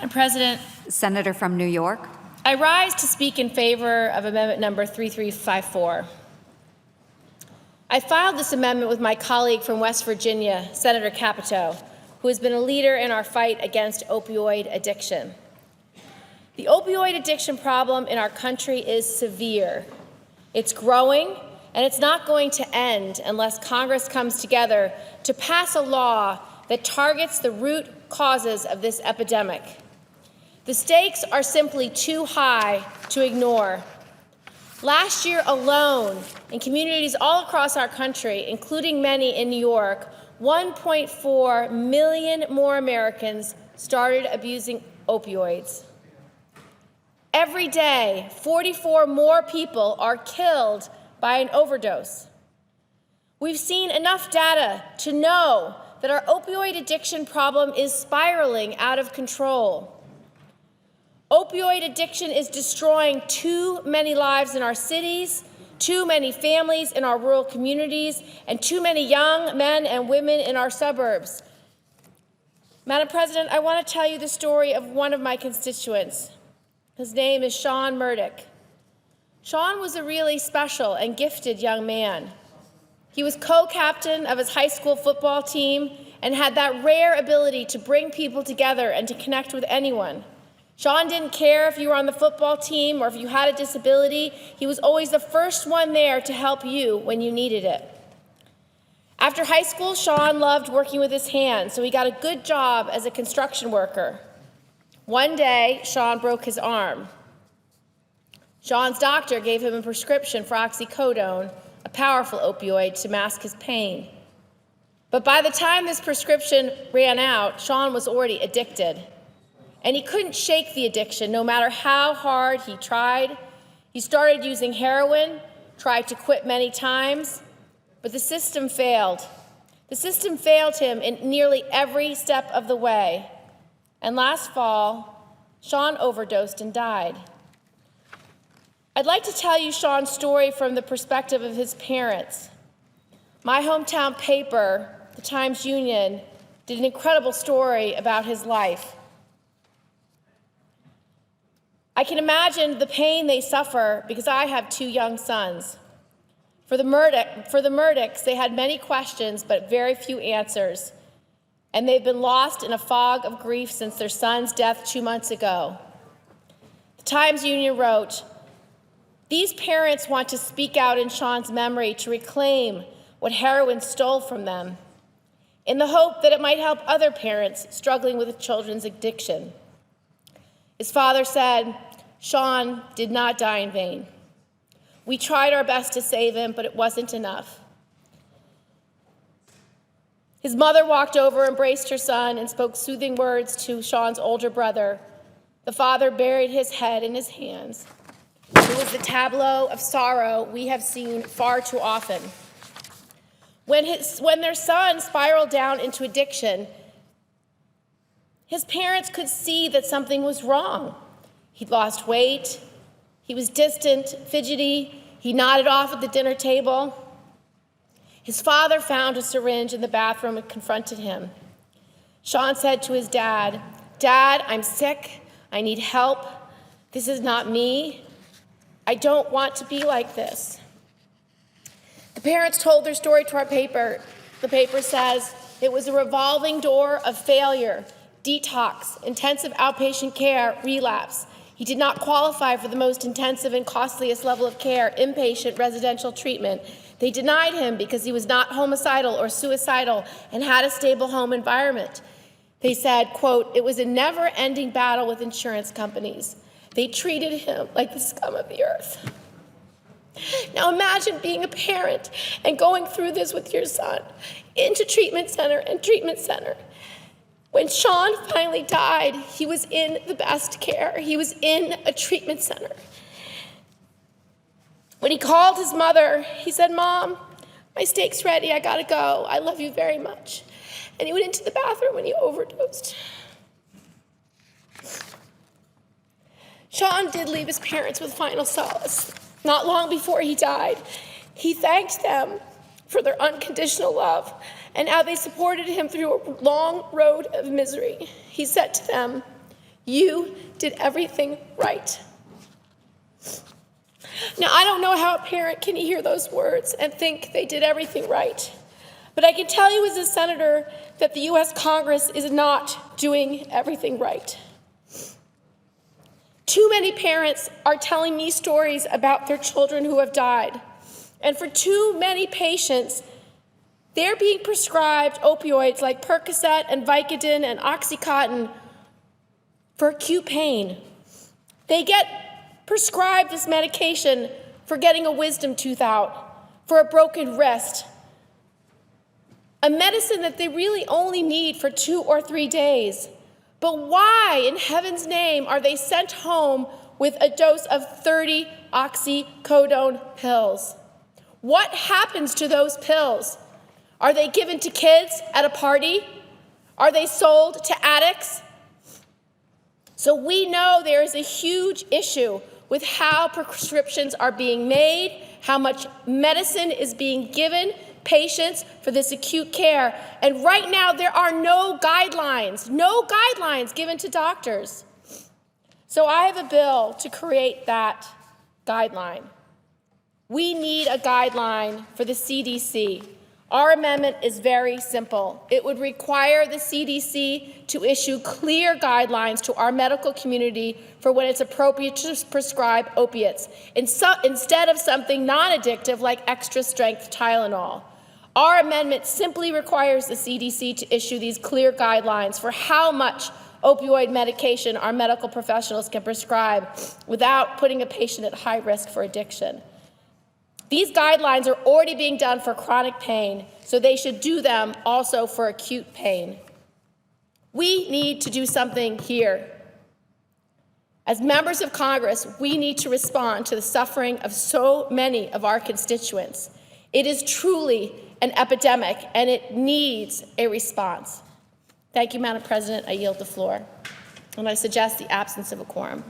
Madam President, Senator from New York. I rise to speak in favor of amendment number 3354. I filed this amendment with my colleague from West Virginia, Senator Capito, who has been a leader in our fight against opioid addiction. The opioid addiction problem in our country is severe. It's growing, and it's not going to end unless Congress comes together to pass a law that targets the root causes of this epidemic. The stakes are simply too high to ignore. Last year alone, in communities all across our country, including many in New York, 1.4 million more Americans started abusing opioids. Every day, 44 more people are killed by an overdose. We've seen enough data to know that our opioid addiction problem is spiraling out of control. Opioid addiction is destroying too many lives in our cities, too many families in our rural communities, and too many young men and women in our suburbs. Madam President, I want to tell you the story of one of my constituents. His name is Sean Murdoch. Sean was a really special and gifted young man. He was co-captain of his high school football team and had that rare ability to bring people together and to connect with anyone. Sean didn't care if you were on the football team or if you had a disability. He was always the first one there to help you when you needed it. After high school, Sean loved working with his hands, so he got a good job as a construction worker. One day, Sean broke his arm. Sean's doctor gave him a prescription for oxycodone, a powerful opioid, to mask his pain. But by the time this prescription ran out, Sean was already addicted. And he couldn't shake the addiction, no matter how hard he tried. He started using heroin, tried to quit many times, but the system failed. The system failed him in nearly every step of the way. And last fall, Sean overdosed and died. I'd like to tell you Sean's story from the perspective of his parents. My hometown paper, the Times-Union, did an incredible story about his life. I can imagine the pain they suffer because I have two young sons. For the Murdochs, they had many questions but very few answers, and they've been lost in a fog of grief since their son's death 2 months ago. The Times-Union wrote, "These parents want to speak out in Sean's memory to reclaim what heroin stole from them, in the hope that it might help other parents struggling with children's addiction." His father said, "Sean did not die in vain. We tried our best to save him, but it wasn't enough." His mother walked over, embraced her son, and spoke soothing words to Sean's older brother. The father buried his head in his hands. It was the tableau of sorrow we have seen far too often. When their son spiraled down into addiction, his parents could see that something was wrong. He'd lost weight, he was distant, fidgety, he nodded off at the dinner table. His father found a syringe in the bathroom and confronted him. Sean said to his dad, "Dad, I'm sick, I need help. This is not me. I don't want to be like this." The parents told their story to our paper. The paper says, "It was a revolving door of failure, detox, intensive outpatient care, relapse. He did not qualify for the most intensive and costliest level of care, inpatient residential treatment. They denied him because he was not homicidal or suicidal and had a stable home environment." They said, quote, "It was a never-ending battle with insurance companies. They treated him like the scum of the earth." Now imagine being a parent and going through this with your son, into treatment center and treatment center. When Sean finally died, he was in the best care. He was in a treatment center. When he called his mother, he said, "Mom, my steak's ready, I gotta go. I love you very much." And he went into the bathroom when he overdosed. Sean did leave his parents with final solace. Not long before he died, he thanked them for their unconditional love and how they supported him through a long road of misery. He said to them, You did everything right. Now, I don't know how a parent can hear those words and think they did everything right. But I can tell you as a senator that the U.S. Congress is not doing everything right. Too many parents are telling me stories about their children who have died. And for too many patients, they're being prescribed opioids like Percocet and Vicodin and Oxycontin for acute pain. They get prescribed this medication for getting a wisdom tooth out, for a broken wrist, a medicine that they really only need for 2 or 3 days. But why, in heaven's name, are they sent home with a dose of 30 oxycodone pills? What happens to those pills? Are they given to kids at a party? Are they sold to addicts? So we know there is a huge issue with how prescriptions are being made, how much medicine is being given patients for this acute care. And right now, there are no guidelines given to doctors. So I have a bill to create that guideline. We need a guideline for the CDC. Our amendment is very simple. It would require the CDC to issue clear guidelines to our medical community for when it's appropriate to prescribe opiates, instead of something non-addictive like extra-strength Tylenol. Our amendment simply requires the CDC to issue these clear guidelines for how much opioid medication our medical professionals can prescribe without putting a patient at high risk for addiction. These guidelines are already being done for chronic pain, so they should do them also for acute pain. We need to do something here. As members of Congress, we need to respond to the suffering of so many of our constituents. It is truly an epidemic, and it needs a response. Thank you, Madam President. I yield the floor. And I suggest the absence of a quorum.